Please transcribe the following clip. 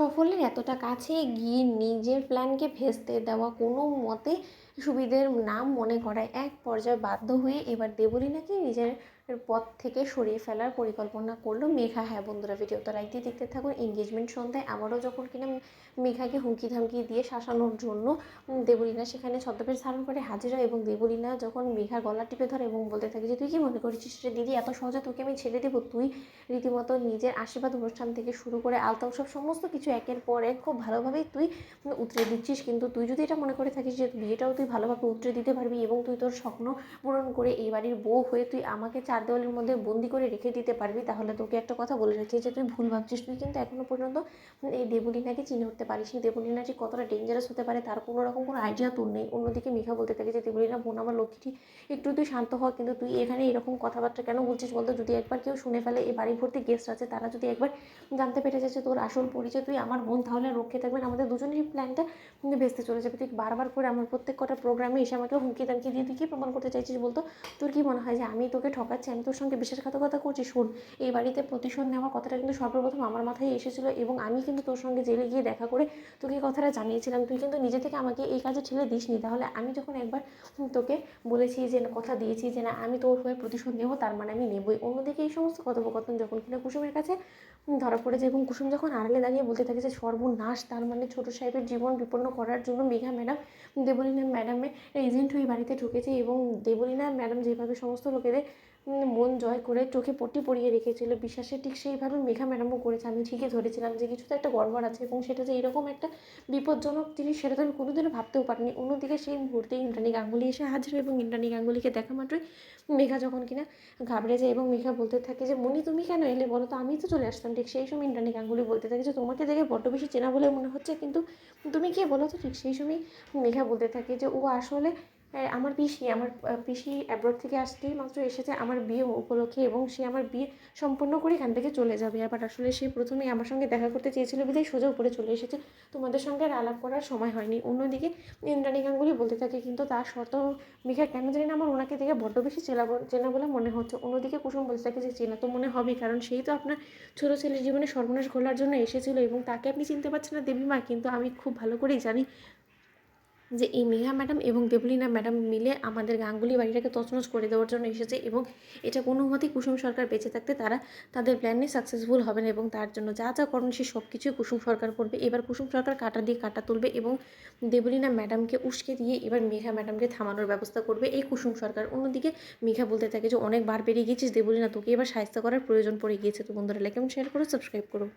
সাফল্যের এতটা কাছে গিয়ে নিজের প্ল্যানকে ভেস্তে দেওয়া কোনো মতে সুবিধের নাম মনে করায় এক পর্যায়ে বাধ্য হয়ে এবার দেবলীনাকে নিজের পথ থেকে সরিয়ে ফেলার পরিকল্পনা করলো মেঘা। হ্যাঁ বন্ধুরা, ভিডিওটা লাইক দিয়ে দেখতে থাকুন। এঙ্গেজমেন্ট সন্ধ্যায় আবারও যখন কিনা মেঘাকে হুমকি ধামকি দিয়ে শাসানোর জন্য দেবলীনা সেখানে ছদ্মবেশ ধারণ করে হাজির হয় এবং দেবলীনা যখন মেঘার গলা টিপে ধরে এবং বলতে থাকে যে তুই কি মনে করছিস রে দিদি, এত সহজে তোকে আমি ছেড়ে দেবো? তুই রীতিমতো নিজের আশীর্বাদ অনুষ্ঠান থেকে শুরু করে আলতা উৎসব সমস্ত কিছু একের পর এক খুব ভালোভাবেই তুই উতরে দিচ্ছিস, কিন্তু তুই যদি এটা মনে করে থাকিস যে বিয়েটাও তুই ভালোভাবে উতরে দিতে পারবি এবং তুই তোর স্বপ্ন পূরণ করে এই বাড়ির বউ হয়ে তুই আমাকে চার দেওয়ালের মধ্যে বন্দি করে রেখে দিতে পারবি, তাহলে তোকে একটা কথা বলে রাখি যে তুই ভুল ভাবছিস। তুই কিন্তু এখনো পর্যন্ত এই দেবলীনাকে চিনে উঠতে পারিস নি। দেবলীনা যে কতটা ডেঞ্জারাস হতে পারে তার কোনো রকম কোনো আইডিয়া তোর নেই। অন্যদিকে মেঘা বলতে থাকে যে দেবলীনা বোন আমার লক্ষ্মীটি, একটু তুই শান্ত হ, কিন্তু তুই এখানে এরকম কথাবার্তা কেন বলছিস বলতো? যদি একবার কেউ শুনে ফেলে, এই বাড়ি ভর্তি গেস্ট আছে, তারা যদি একবার জানতে পেরে যাচ্ছে তোর আসল পরিচয় তুই আমার বোন, তাহলে রক্ষে থাকবেন আমাদের দুজনেরই প্ল্যানটা ভেস্তে চলে যাবে। তুই বারবার করে আমার প্রত্যেক কটা প্রোগ্রামে এসে আমাকে হুমকি দামকি দিয়ে তুই কী প্রমাণ করতে চাইছিস বলতো? তোর কি মনে হয় যে আমি তোকে ঠকাচ্ছি, আমি তোর সঙ্গে বিশ্বাসঘাতকতা করছি? শোন, এই বাড়িতে প্রতিশোধ নেওয়ার কথাটা কিন্তু সর্বপ্রথম আমার মাথায় এসেছিলো এবং আমি কিন্তু তোর সঙ্গে জেলে গিয়ে দেখা করে তোকে এই কথাটা জানিয়েছিলাম। তুই কিন্তু নিজে থেকে আমাকে এই কাজে ঠেলে দিসনি। তাহলে আমি যখন একবার তোকে বলেছি যে কথা দিয়েছি যে না আমি তোর হয়ে প্রতিশোধ নেবো, তার মানে আমি নেবই। অন্যদিকে এই সমস্ত কথোপকথন যখন কিনা কুসুমের কাছে ধরা পড়ে যায় এবং কুসুম যখন আড়ালে দাঁড়িয়ে বলতে থাকে যে সর্বনাশ, তার মানে ছোটো সাহেবের জীবন বিপন্ন করার জন্য মেঘা ম্যাডাম দেবলীনা ম্যাডামের এজেন্ট হয়ে বাড়িতে ঢুকেছে এবং দেবলীনা ম্যাডাম যেভাবে সমস্ত লোকেদের মন জয় করে চোখে পট্টি পরিয়ে রেখেছিল বিশ্বাসে, ঠিক সেইভাবে মেঘা ম্যাডামও করেছে। আমি ঠিকই ধরেছিলাম যে কিছু তো একটা গড়বড় আছে এবং সেটা যে এরকম একটা বিপজ্জনক জিনিস সেটা তো আমি কোনোদিনও ভাবতেও পারিনি। অন্যদিকে সেই মুহূর্তে ইন্দ্রাণী গাঙ্গুলি এসে হাজির এবং ইন্দ্রাণী গাঙ্গুলিকে দেখা মাত্রই মেঘা যখন কিনা ঘাবড়ে যায় এবং মেঘা বলতে থাকে যে মনি তুমি কেন এলে বলো তো, আমি তো চলে আসতাম। ঠিক সেই সময় ইন্দ্রাণী গাঙ্গুলি বলতে থাকে যে তোমাকে দেখে বড্ড বেশি চেনা বলে মনে হচ্ছে, কিন্তু তুমি কে বলো তো? ঠিক সেই সময় মেঘা বলতে থাকে যে ও আসলে আমার পিসি, আমার পিসি অ্যাব্রড থেকে আসতেই মাত্র এসেছে আমার বিয়ে উপলক্ষে এবং সে আমার বিয়ে সম্পন্ন করে এখান থেকে চলে যাবে। আবার আসলে সে প্রথমেই আমার সঙ্গে দেখা করতে চেয়েছিল বিধায় সোজা উপরে চলে এসেছে, তোমাদের সঙ্গে আর আলাপ করার সময় হয়নি। অন্যদিকে ইন্দ্রাণী গাঙ্গুলি বলতে থাকে কিন্তু তার শর্ত মেঘা কেন জানি না আমার ওনাকে দেখে বড্ড বেশি চেনা বলে মনে হচ্ছে। অন্যদিকে কুসুম বলতে থাকে যে চেনা তো মনে হবেই, কারণ সেই তো আপনার ছোটো ছেলের জীবনে সর্বনাশ ঘোলার জন্য এসেছিলো এবং তাকে আপনি চিনতে পারছেন না দেবীমা। কিন্তু আমি খুব ভালো করেই জানি যে এই মেঘা ম্যাডাম এবং দেবলীনা ম্যাডাম মিলে আমাদের গাঙ্গুলি বাড়িটাকে তছনছ করে দেওয়ার জন্য এসেছে এবং এটা কোনো মতেই কুসুম সরকার বেঁচে থাকতে তারা তাদের প্ল্যানে সাকসেসফুল হবে না এবং তার জন্য যা যা করণ সে সব কিছুই কুসুম সরকার করবে। এবার কুসুম সরকার কাঁটা দিয়ে কাঁটা তুলবে এবং দেবলীনা ম্যাডামকে উস্কে দিয়ে এবার মেঘা ম্যাডামকে থামানোর ব্যবস্থা করবে এই কুসুম সরকার। অন্যদিকে মেঘা বলতে থাকে যে অনেক বার বেরিয়ে গেছিস দেবলীনা, তোকে এবার সাহায্য করার প্রয়োজন পড়ে গিয়েছে। তো বন্ধুরা লাইক এবং শেয়ার করো, সাবস্ক্রাইব করো।